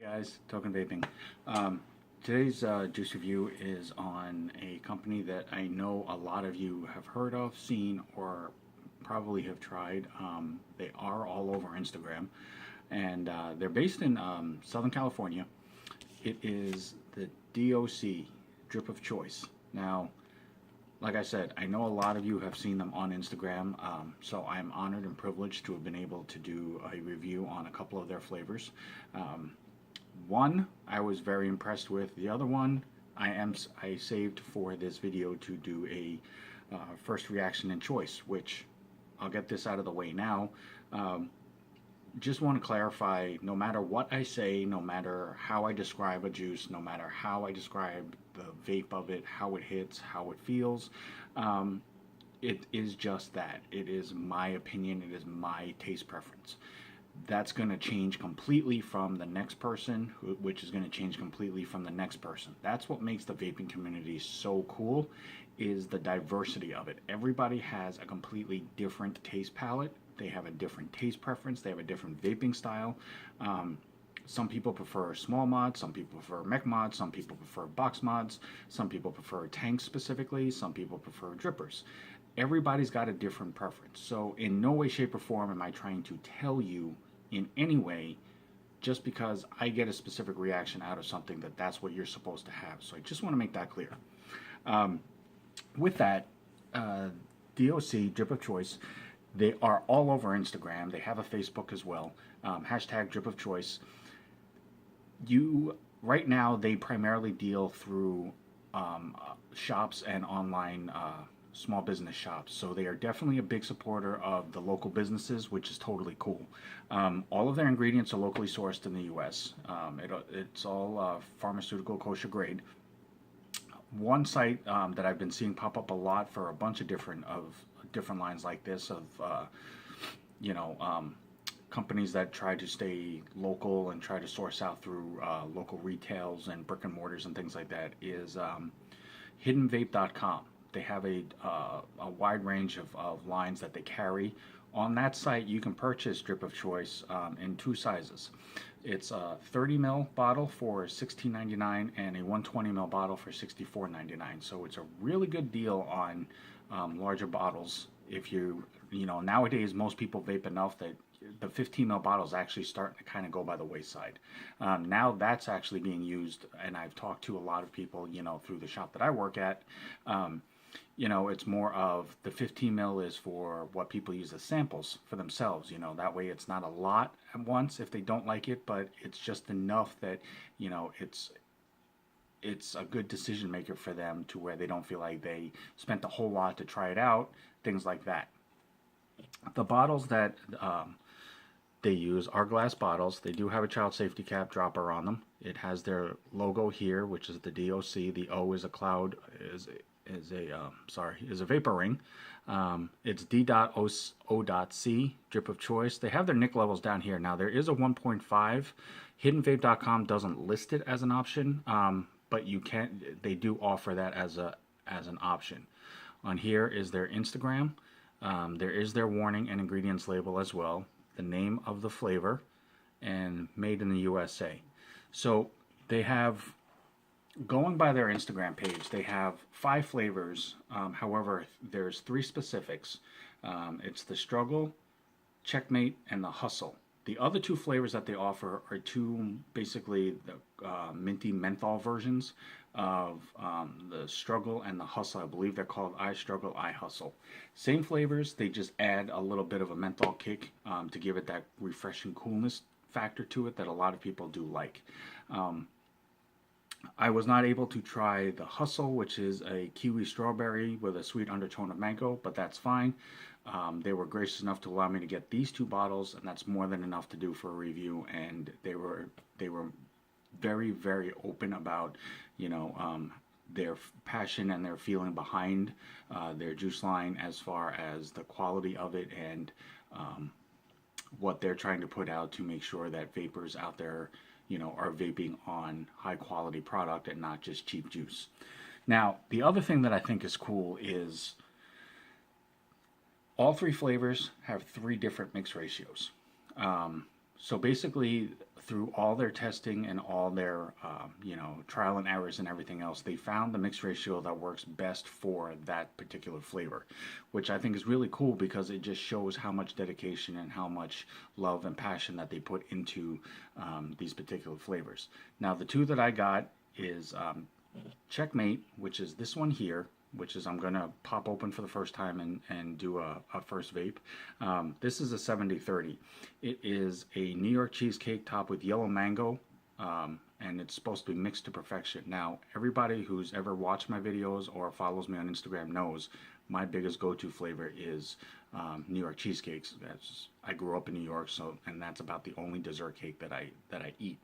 Guys, Token Vaping. Today's juice review is on a company that I know a lot of you have heard of, seen, or probably have tried. They are all over Instagram, and they're based in Southern California. It is the D.O.C. Drip of Choice. Now, like I said, I know a lot of you have seen them on Instagram, so I'm honored and privileged to have been able to do a review on a couple of their flavors. One I was very impressed with. The other one I saved for this video to do a first reaction and choice, which I'll get this out of the way now. Just want to clarify, no matter what I say, no matter how I describe a juice, no matter how I describe the vape of it, how it hits, how it feels, it is just that. It is my opinion, it is my taste preference. That's going to change completely from the next person, which is going to change completely from the next person. That's what makes the vaping community so cool, is the diversity of it. Everybody has a completely different taste palette. They have a different taste preference. They have a different vaping style. Some people prefer small mods, some people prefer mech mods, some people prefer box mods, some people prefer tanks specifically, some people prefer drippers. Everybody's got a different preference. So in no way, shape, or form am I trying to tell you in any way, just because I get a specific reaction out of something, that that's what you're supposed to have. So I just want to make that clear. With that, D.O.C. Drip of Choice, they are all over Instagram. They have a Facebook as well. Hashtag Drip of Choice. Right now, they primarily deal through shops and online small business shops. So they are definitely a big supporter of the local businesses, which is totally cool. All of their ingredients are locally sourced in the U.S. It's all pharmaceutical kosher grade. One site that I've been seeing pop up a lot for a bunch of different lines like this of companies that try to stay local and try to source out through local retails and brick and mortars and things like that is hiddenvape.com. They have a wide range of lines that they carry. On that site, you can purchase Drip of Choice in two sizes. It's a 30 ml bottle for $16.99 and a 120 ml bottle for $64.99. So it's a really good deal on larger bottles. If nowadays most people vape enough that the 15 ml bottle is actually starting to kind of go by the wayside. Now that's actually being used, and I've talked to a lot of people, through the shop that I work at. It's more of the 15 mil is for what people use as samples for themselves. That way it's not a lot at once if they don't like it, but it's just enough that, it's a good decision maker for them to where they don't feel like they spent a whole lot to try it out, things like that. The bottles that they use are glass bottles. They do have a child safety cap dropper on them. It has their logo here, which is the D.O.C. The O is a cloud, is a vapor ring. It's D.O.C. Drip of Choice. They have their nic levels down here. Now there is a 1.5. Hiddenvape.com doesn't list it as an option, but they do offer that as an option. On here is their Instagram. There is their warning and ingredients label as well, the name of the flavor, and made in the USA. So they have, going by their Instagram page, they have 5 flavors. However, there's 3 specifics. It's the Struggle, Checkmate, and the Hustle. The other 2 flavors that they offer are 2 basically the minty menthol versions of the Struggle and the Hustle. I believe they're called I Struggle, I Hustle. Same flavors, they just add a little bit of a menthol kick to give it that refreshing coolness factor to it that a lot of people do like. I was not able to try the Hustle, which is a kiwi strawberry with a sweet undertone of mango, but that's fine. They were gracious enough to allow me to get these 2 bottles, and that's more than enough to do for a review. And they were very, very open about their passion and their feeling behind their juice line as far as the quality of it and what they're trying to put out to make sure that vapors out there are vaping on high quality product and not just cheap juice. Now, the other thing that I think is cool is all 3 flavors have 3 different mix ratios. So basically through all their testing and all their trial and errors and everything else, they found the mix ratio that works best for that particular flavor, which I think is really cool because it just shows how much dedication and how much love and passion that they put into these particular flavors. Now, the two that I got is Checkmate, which is this one here, which is I'm going to pop open for the first time and do a first vape. This is a 70-30. It is a New York cheesecake topped with yellow mango, and it's supposed to be mixed to perfection. Now, everybody who's ever watched my videos or follows me on Instagram knows my biggest go-to flavor is New York cheesecakes. I grew up in New York, and that's about the only dessert cake that I eat.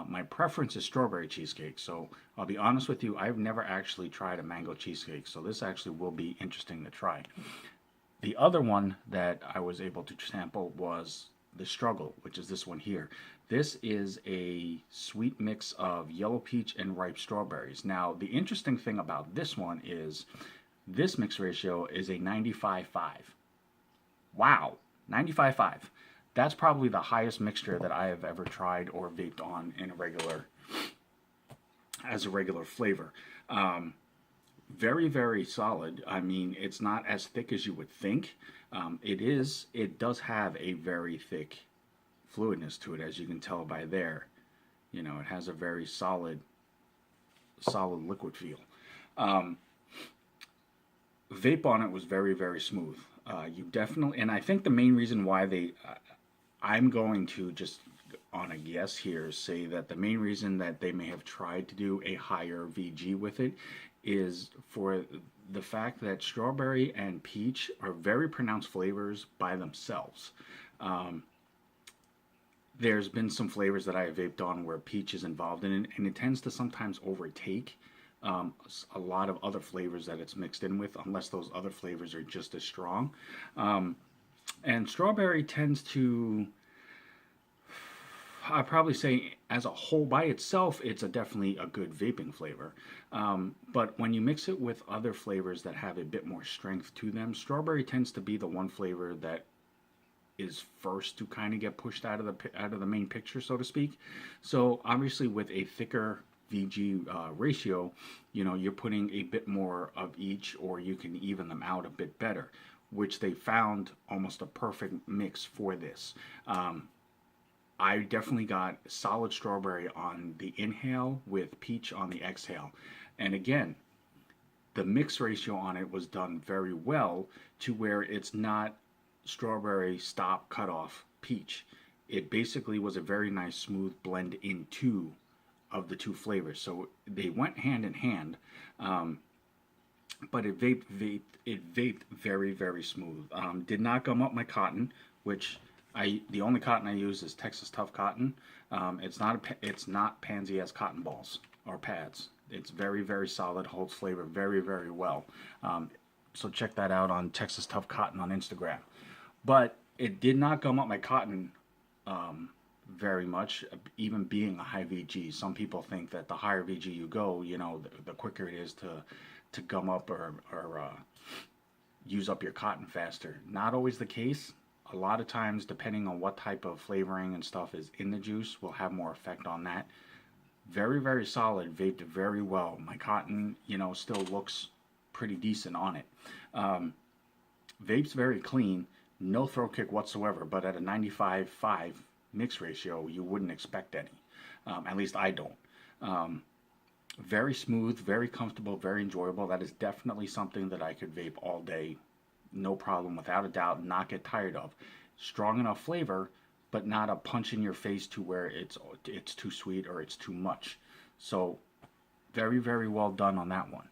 My preference is strawberry cheesecake, so I'll be honest with you, I've never actually tried a mango cheesecake, so this actually will be interesting to try. The other one that I was able to sample was the Struggle, which is this one here. This is a sweet mix of yellow peach and ripe strawberries. Now, the interesting thing about this one is this mix ratio is a 95-5. Wow, 95-5. That's probably the highest mixture that I have ever tried or vaped on in as a regular flavor. Very, very solid. I mean, it's not as thick as you would think. It does have a very thick fluidness to it, as you can tell by there. It has a very solid liquid feel. Vape on it was very, very smooth. You definitely, and I think the main reason why I'm going to just on a guess here say that the main reason that they may have tried to do a higher VG with it is for the fact that strawberry and peach are very pronounced flavors by themselves. There's been some flavors that I have vaped on where peach is involved in it, and it tends to sometimes overtake a lot of other flavors that it's mixed in with, unless those other flavors are just as strong. And strawberry tends to, I'd probably say as a whole by itself, it's definitely a good vaping flavor. But when you mix it with other flavors that have a bit more strength to them, strawberry tends to be the one flavor that is first to kind of get pushed out of the main picture, so to speak. So obviously with a thicker VG ratio, you're putting a bit more of each, or you can even them out a bit better, which they found almost a perfect mix for this. I definitely got solid strawberry on the inhale with peach on the exhale. And again, the mix ratio on it was done very well to where it's not strawberry stop cut off peach. It basically was a very nice smooth blend into of the two flavors. So they went hand in hand, but it vaped very, very smooth. Did not gum up my cotton, which the only cotton I use is Texas Tough Cotton. It's not pansy-ass cotton balls or pads. It's very, very solid, holds flavor very, very well. So check that out on Texas Tough Cotton on Instagram. But it did not gum up my cotton very much, even being a high VG. Some people think that the higher VG you go, the quicker it is to gum up or use up your cotton faster. Not always the case. A lot of times, depending on what type of flavoring and stuff is in the juice, will have more effect on that. Very, very solid, vaped very well. My cotton, still looks pretty decent on it. Vape's very clean, no throat kick whatsoever, but at a 95-5 mix ratio, you wouldn't expect any. At least I don't. Very smooth, very comfortable, very enjoyable. That is definitely something that I could vape all day, no problem, without a doubt, not get tired of. Strong enough flavor, but not a punch in your face to where it's too sweet or it's too much. So very, very well done on that one.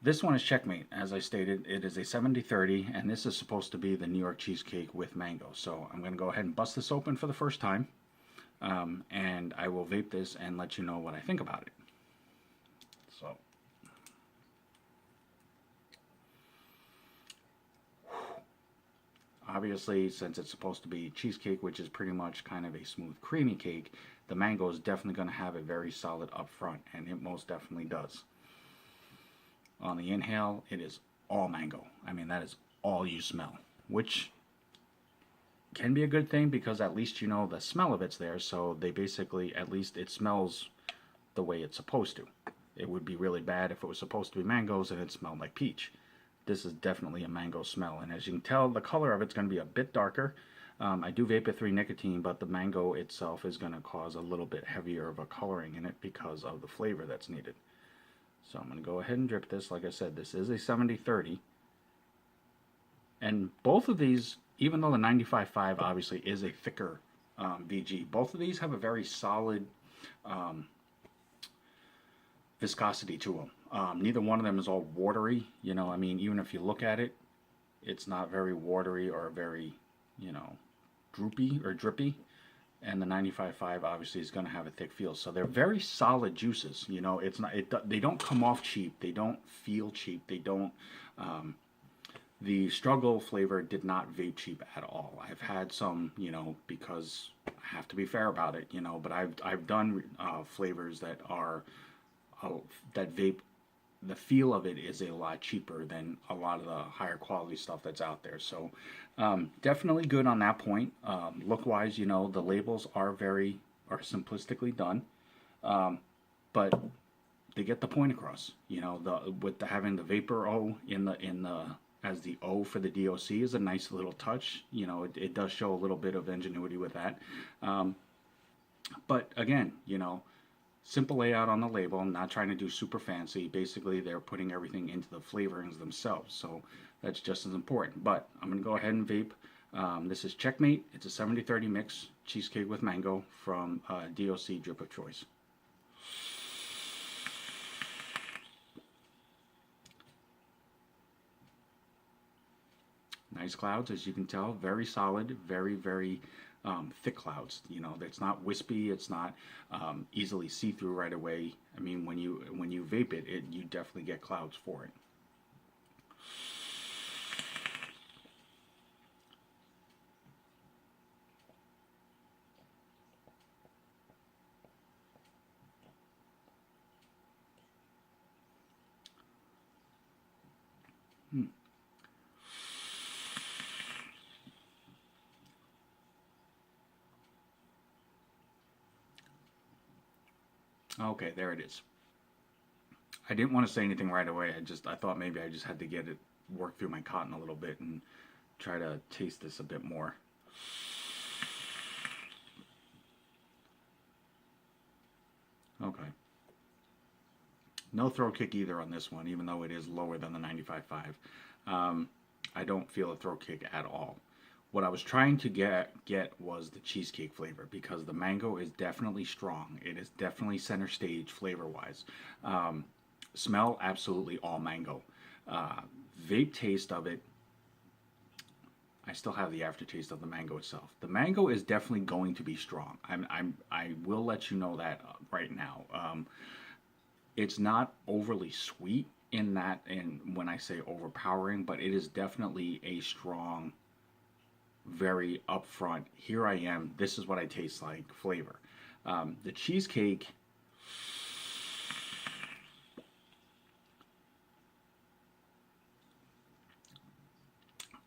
This one is Checkmate. As I stated, it is a 70-30, and this is supposed to be the New York cheesecake with mango. So I'm going to go ahead and bust this open for the first time, and I will vape this and let you know what I think about it. So, obviously, since it's supposed to be cheesecake, which is pretty much kind of a smooth, creamy cake, the mango is definitely going to have a very solid up front, and it most definitely does. On the inhale, it is all mango. I mean, that is all you smell, which can be a good thing because at least you know the smell of it's there. So they basically, at least it smells the way it's supposed to. It would be really bad if it was supposed to be mangoes and it smelled like peach. This is definitely a mango smell, and as you can tell, the color of it's going to be a bit darker. I do vape at 3 nicotine, but the mango itself is going to cause a little bit heavier of a coloring in it because of the flavor that's needed. So I'm going to go ahead and drip this. Like I said, this is a 70-30. And both of these, even though the 95.5 obviously is a thicker VG, both of these have a very solid viscosity to them. Neither one of them is all watery. You know, I mean, even if you look at it, it's not very watery or very, you know, droopy or drippy. And the 95.5 obviously is going to have a thick feel. So they're very solid juices. You know, it's not. They don't come off cheap. They don't feel cheap. They don't. The struggle flavor did not vape cheap at all. I've had some, you know, because I have to be fair about it, you know. But I've done flavors that are that vape. The feel of it is a lot cheaper than a lot of the higher quality stuff that's out there. So definitely good on that point. Look wise, you know, the labels are simplistically done, but they get the point across. You know, having the vapor O in the as the O for the D.O.C is a nice little touch. You know, it does show a little bit of ingenuity with that. But again, you know, simple layout on the label. I'm not trying to do super fancy. Basically, they're putting everything into the flavorings themselves, so that's just as important. But I'm going to go ahead and vape. This is Checkmate. It's a 70-30 mix cheesecake with mango from D.O.C drip of choice. Nice clouds, as you can tell, very solid, very thick clouds. You know, it's not wispy, it's not easily see-through right away. I mean, when you vape it, you definitely get clouds for it. Okay, there it is. I didn't want to say anything right away. I thought maybe I just had to get it work through my cotton a little bit and try to taste this a bit more. Okay. No throat kick either on this one, even though it is lower than the 95.5. I don't feel a throat kick at all. What I was trying to get was the cheesecake flavor because the mango is definitely strong. It is definitely center stage flavor-wise. Smell, absolutely all mango. Vape taste of it, I still have the aftertaste of the mango itself. The mango is definitely going to be strong. I will let you know that right now. It's not overly sweet in that, and when I say overpowering, but it is definitely a strong, very upfront, here I am, this is what I taste like flavor. The cheesecake,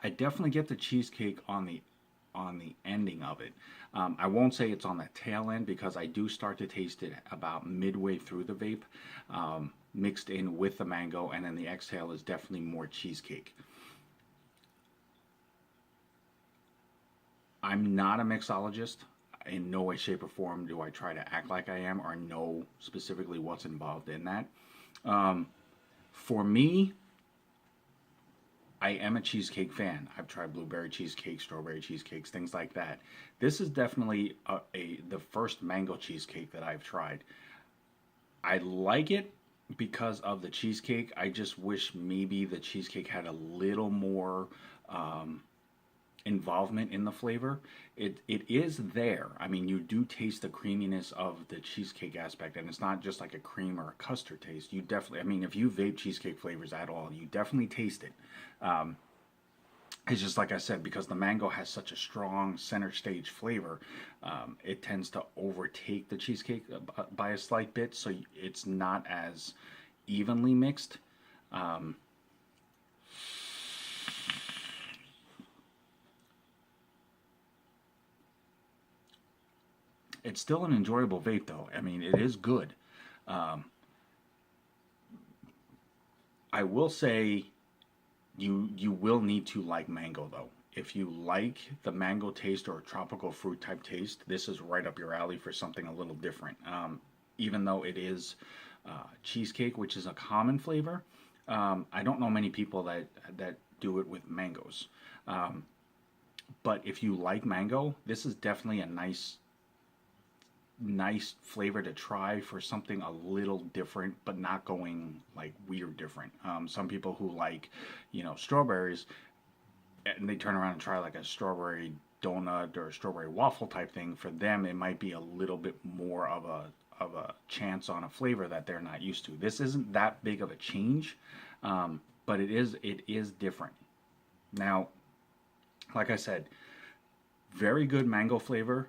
I definitely get the cheesecake on the ending of it. I won't say it's on the tail end because I do start to taste it about midway through the vape, mixed in with the mango, and then the exhale is definitely more cheesecake. I'm not a mixologist. In no way, shape, or form do I try to act like I am or know specifically what's involved in that. For me, I am a cheesecake fan. I've tried blueberry cheesecake, strawberry cheesecakes, things like that. This is definitely the first mango cheesecake that I've tried. I like it because of the cheesecake. I just wish maybe the cheesecake had a little more involvement in the flavor. It is there. I mean, you do taste the creaminess of the cheesecake aspect, and it's not just like a cream or a custard taste. You definitely, I mean, if you vape cheesecake flavors at all, you definitely taste it. It's just like I said, because the mango has such a strong center stage flavor, it tends to overtake the cheesecake by a slight bit, so it's not as evenly mixed. It's still an enjoyable vape, though. I mean, it is good. Um, I will say you will need to like mango though. If you like the mango taste or tropical fruit type taste, this is right up your alley for something a little different. Even though it is cheesecake, which is a common flavor, I don't know many people that do it with mangoes. Um, but if you like mango, this is definitely a nice flavor to try for something a little different, but not going like weird different. Some people who like, strawberries, and they turn around and try like a strawberry donut or a strawberry waffle type thing. For them, it might be a little bit more of a chance on a flavor that they're not used to. This isn't that big of a change, but it is different. Now, like I said, very good mango flavor.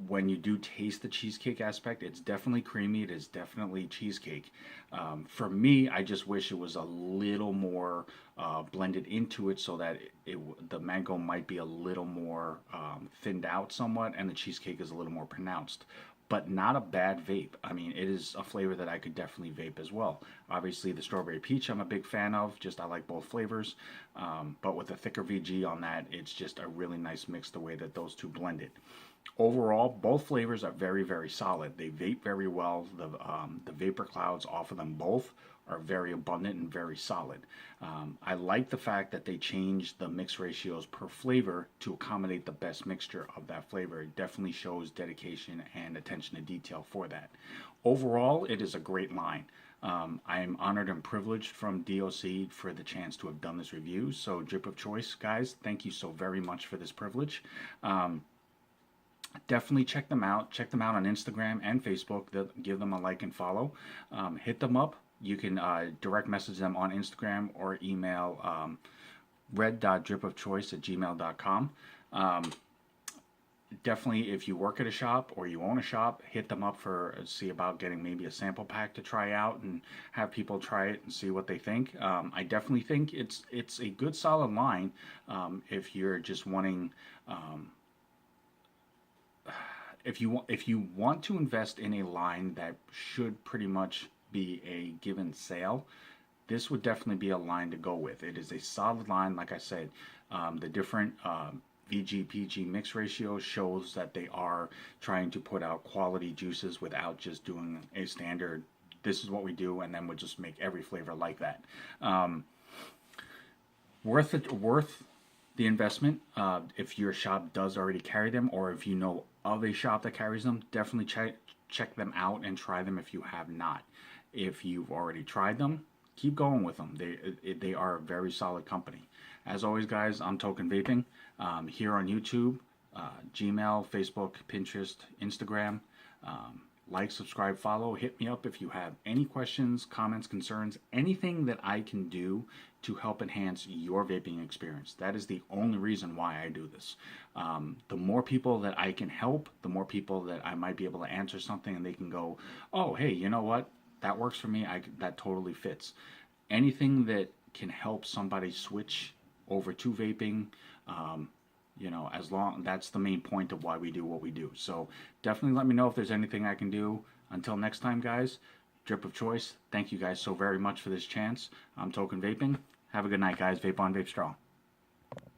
When you do taste the cheesecake aspect, it's definitely creamy. It is definitely cheesecake. For me, I just wish it was a little more blended into it so that the mango might be a little more thinned out somewhat, and the cheesecake is a little more pronounced. But not a bad vape. I mean, it is a flavor that I could definitely vape as well. Obviously, the strawberry peach I'm a big fan of. Just I like both flavors. But with the thicker VG on that, it's just a really nice mix the way that those two blended. Overall, both flavors are very, very solid. They vape very well. The vapor clouds off of them both are very abundant and very solid. I like the fact that they changed the mix ratios per flavor to accommodate the best mixture of that flavor. It definitely shows dedication and attention to detail for that. Overall, it is a great line. I am honored and privileged from D.O.C. for the chance to have done this review. So, Drip of Choice, guys, thank you so very much for this privilege. Definitely check them out. Check them out on Instagram and Facebook. Give them a like and follow. Hit them up. You can direct message them on Instagram or email red.dripofchoice@gmail.com. Definitely, if you work at a shop or you own a shop, hit them up for see about getting maybe a sample pack to try out and have people try it and see what they think. I definitely think it's a good solid line if you're just wanting. If you want to invest in a line that should pretty much be a given sale, this would definitely be a line to go with. It is a solid line, like I said. The different VG/PG mix ratio shows that they are trying to put out quality juices without just doing a standard. This is what we do, and then we'll just make every flavor like that. Worth the investment. If your shop does already carry them, or if you know of a shop that carries them, definitely check them out and try them if you have not. If you've already tried them, keep going with them. They are a very solid company. As always, guys, I'm Token Vaping here on YouTube, Gmail, Facebook, Pinterest, Instagram. Like, subscribe, follow. Hit me up if you have any questions, comments, concerns, anything that I can do to help enhance your vaping experience. That is the only reason why I do this. The more people that I can help, the more people that I might be able to answer something and they can go, oh, hey, you know what? That works for me. That totally fits. Anything that can help somebody switch over to vaping, as long that's the main point of why we do what we do. So definitely let me know if there's anything I can do. Until next time, guys, Drip of Choice, thank you guys so very much for this chance. I'm Token Vaping. Have a good night, guys. Vape on, vape strong.